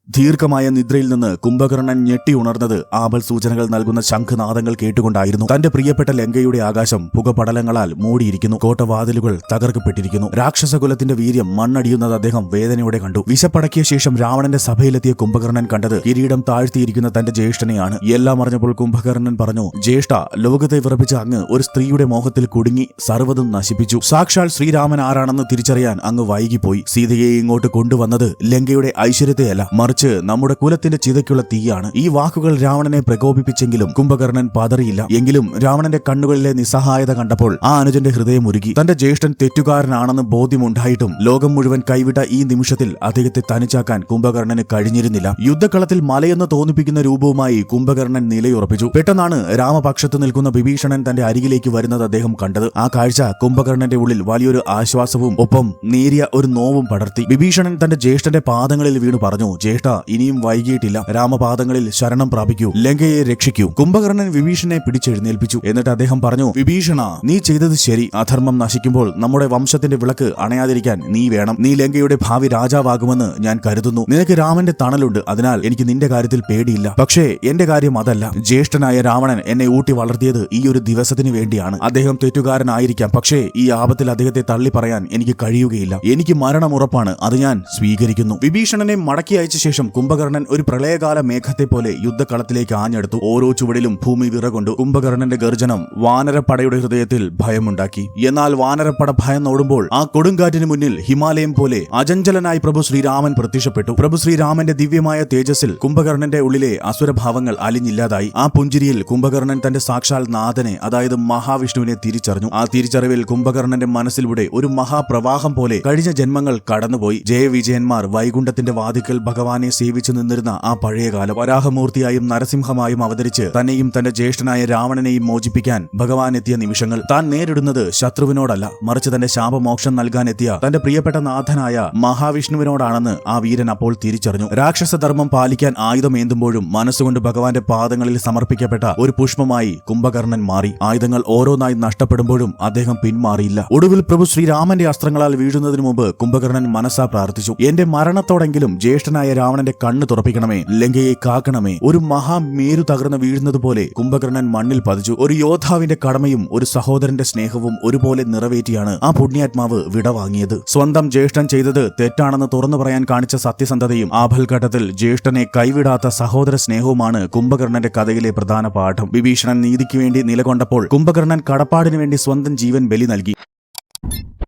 ദീർഘമായ നിദ്രയിൽ നിന്ന് കുംഭകർണൻ ഞെട്ടി ഉണർന്നത് ആപൽ സൂചനകൾ നൽകുന്ന ശംഖനാദങ്ങൾ കേട്ടുകൊണ്ടായിരുന്നു. തന്റെ പ്രിയപ്പെട്ട ലങ്കയുടെ ആകാശം പുകപടലങ്ങളാൽ മൂടിയിരിക്കുന്നു. കോട്ടവാതിലുകൾ തകർക്കപ്പെട്ടിരിക്കുന്നു. രാക്ഷസകുലത്തിന്റെ വീര്യം മണ്ണടിയുന്നത് അദ്ദേഹം വേദനയോടെ കണ്ടു. വിശപ്പടക്കിയ ശേഷം രാവണന്റെ സഭയിലെത്തിയ കുംഭകർണൻ കണ്ടത് കിരീടം താഴ്ത്തിയിരിക്കുന്ന തന്റെ ജ്യേഷ്ഠനെയാണ്. എല്ലാം അറിഞ്ഞപ്പോൾ കുംഭകർണൻ പറഞ്ഞു, ജ്യേഷ്ഠ, ലോകത്തെ വിറപ്പിച്ച അങ്ങ് ഒരു സ്ത്രീയുടെ മോഹത്തിൽ കുടുങ്ങി സർവ്വതും നശിപ്പിച്ചു. സാക്ഷാൽ ശ്രീരാമൻ ആരാണെന്ന് തിരിച്ചറിയാൻ അങ്ങ് വൈകിപ്പോയി. സീതയെ ഇങ്ങോട്ട് കൊണ്ടുവന്നത് ലങ്കയുടെ ഐശ്വര്യത്തെയല്ല, മറിച്ച് നമ്മുടെ കുലത്തിന്റെ ചിതയ്ക്കുള്ള തീയാണ്. ഈ വാക്കുകൾ രാവണനെ പ്രകോപിപ്പിച്ചെങ്കിലും കുംഭകർണൻ പതറിയില്ല. എങ്കിലും രാവണന്റെ കണ്ണുകളിലെ നിസ്സഹായത കണ്ടപ്പോൾ ആ അനുജന്റെ ഹൃദയം ഉരുകി. തന്റെ ജ്യേഷ്ഠൻ തെറ്റുകാരനാണെന്ന് ബോധ്യമുണ്ടായിട്ടും ലോകം മുഴുവൻ കൈവിട്ട ഈ നിമിഷത്തിൽ അദ്ദേഹത്തെ തനിച്ചാക്കാൻ കുംഭകർണന് കഴിഞ്ഞിരുന്നില്ല. യുദ്ധക്കളത്തിൽ മലയെന്ന് തോന്നിപ്പിക്കുന്ന രൂപവുമായി കുംഭകർണൻ നിലയുറപ്പിച്ചു. പെട്ടെന്നാണ് രാമപക്ഷത്ത് നിൽക്കുന്ന വിഭീഷണൻ തന്റെ അരികിലേക്ക് വരുന്നത് അദ്ദേഹം കണ്ടത്. ആ കാഴ്ച കുംഭകർണന്റെ ഉള്ളിൽ വലിയൊരു ആശ്വാസവും ഒപ്പം നേരിയ ഒരു നോവും പടർത്തി. വിഭീഷണൻ തന്റെ ജ്യേഷ്ഠന്റെ പാദങ്ങളിൽ വീണു പറഞ്ഞു, ജ്യേഷ്ഠ, ഇനിയും വൈകിയിട്ടില്ല. രാമപാദങ്ങളിൽ ശരണം പ്രാപിക്കൂ, ലങ്കയെ രക്ഷിക്കൂ. കുംഭകർണൻ വിഭീഷണനെ പിടിച്ചെഴുന്നേൽപ്പിച്ചു. എന്നിട്ട് അദ്ദേഹം പറഞ്ഞു, വിഭീഷണ, നീ ചെയ്തത് ശരി. അധർമ്മം നശിക്കുമ്പോൾ നമ്മുടെ വംശത്തിന്റെ വിളക്ക് അണയാതിരിക്കാൻ നീ വേണം. നീ ലങ്കയുടെ ഭാവി രാജാവാകുമെന്ന് ഞാൻ കരുതുന്നു. നിനക്ക് രാമന്റെ തണലുണ്ട്, അതിനാൽ എനിക്ക് നിന്റെ കാര്യത്തിൽ പേടിയില്ല. പക്ഷേ എന്റെ കാര്യം അതല്ല. ജ്യേഷ്ഠനായ രാവണൻ എന്നെ ഊട്ടി വളർത്തിയത് ഈ ഒരു ദിവസത്തിന് വേണ്ടിയാണ്. അദ്ദേഹം തെറ്റുകാരനായിരിക്കാം, പക്ഷേ ഈ ആപത്തിൽ അദ്ദേഹത്തെ തള്ളി പറയാൻ എനിക്ക് കഴിയുകയില്ല. എനിക്ക് മരണം ഉറപ്പാണ്, അത് ഞാൻ സ്വീകരിക്കുന്നു. വിഭീഷണനെ മടക്കി അയച്ച ശേഷം കുംഭകർണൻ ഒരു പ്രളയകാല മേഘത്തെ പോലെ യുദ്ധക്കളത്തിലേക്ക് ആഞ്ഞെടുത്തു. ഓരോ ചുവടിലും ഭൂമി വിറകൊണ്ടു. കുംഭകർണന്റെ ഗർജനം വാനരപ്പടയുടെ ഹൃദയത്തിൽ ഭയമുണ്ടാക്കി. എന്നാൽ വാനരപ്പട ഭയന്നോടുമ്പോൾ ആ കൊടുങ്കാറ്റിന് മുന്നിൽ ഹിമാലയം പോലെ അചഞ്ചലനായി പ്രഭു ശ്രീരാമൻ പ്രത്യക്ഷപ്പെട്ടു. പ്രഭു ശ്രീരാമന്റെ ദിവ്യമായ തേജസ്സിൽ കുംഭകർണന്റെ ഉള്ളിലെ അസുരഭാവങ്ങൾ അലിഞ്ഞില്ലാതായി. ആ പുഞ്ചിരിയിൽ കുംഭകർണൻ തന്റെ സാക്ഷാൽ നാഥനെ, അതായത് മഹാവിഷ്ണുവിനെ തിരിച്ചറിഞ്ഞു. ആ തിരിച്ചറിവിൽ കുംഭകർണന്റെ മനസ്സിലൂടെ ഒരു മഹാപ്രവാഹം പോലെ കഴിഞ്ഞ ജന്മങ്ങൾ കടന്നുപോയി. ജയവിജയന്മാർ വൈകുണ്ഠത്തിന്റെ വാതിക്കൽ ഭഗവാനെ സേവിച്ചു നിന്നിരുന്ന ആ പഴയ കാലം. വരാഹമൂർത്തിയായും നരസിംഹമായും അവതരിച്ച് തന്നെയും തന്റെ ജ്യേഷ്ഠനായ രാവണനെയും മോചിപ്പിക്കാൻ ഭഗവാൻ എത്തിയ നിമിഷങ്ങൾ. താൻ നേരിടുന്നത് ശത്രുവിനോടല്ല, മറിച്ച് തന്റെ ശാപമോക്ഷം നൽകാനെത്തിയ തന്റെ പ്രിയപ്പെട്ട നാഥനായ മഹാവിഷ്ണുവിനോടാണെന്ന് ആ വീരൻ അപ്പോൾ തിരിച്ചറിഞ്ഞു. രാക്ഷസധർമ്മം പാലിക്കാൻ ആയുധമേന്തുമ്പോഴും മനസ്സുകൊണ്ട് ഭഗവാന്റെ പാദങ്ങളിൽ സമർപ്പിക്കപ്പെട്ട ഒരു പുഷ്പമായി കുംഭകർണൻ മാറി. ആയുധങ്ങൾ ഓരോന്നായി നഷ്ടപ്പെടുമ്പോഴും അദ്ദേഹം പിന്മാറിയില്ല. ഒടുവിൽ പ്രഭു ശ്രീരാമന്റെ അസ്ത്രങ്ങളാൽ വീഴുന്നതിന് മുമ്പ് കുംഭകർണൻ മനസ്സാ പ്രാർത്ഥിച്ചു, എന്റെ മരണത്തോടെങ്കിലും ജ്യേഷ്ഠനായ രാവണന്റെ കണ്ണ് തുറപ്പിക്കണമേ, ലങ്കയെ കാക്കണമേ. ഒരു മഹാമേരു തകർന്ന് വീഴുന്നത് പോലെ കുംഭകർണൻ മണ്ണിൽ പതിച്ചു. ഒരു യോദ്ധാവിന്റെ കടമയും ഒരു സഹോദരന്റെ സ്നേഹവും ഒരുപോലെ നിറവേറ്റിയാണ് ആ പുണ്യാത്മാവ് വിടവാങ്ങിയത്. സ്വന്തം ജ്യേഷ്ഠൻ ചെയ്തത് തെറ്റാണെന്ന് തുറന്നു പറയാൻ കാണിച്ച സത്യസന്ധതയും ആപൽഘട്ടത്തിൽ ജ്യേഷ്ഠനെ കൈവിടാത്ത സഹോദര സ്നേഹവുമാണ് കുംഭകർണന്റെ കഥയിലെ പ്രധാന പാഠം. വിഭീഷണൻ നീതിക്ക് വേണ്ടി നിലകൊണ്ടപ്പോൾ കുംഭകർണൻ കടപ്പാടിനു വേണ്ടി സ്വന്തം ജീവൻ ബലി നൽകി.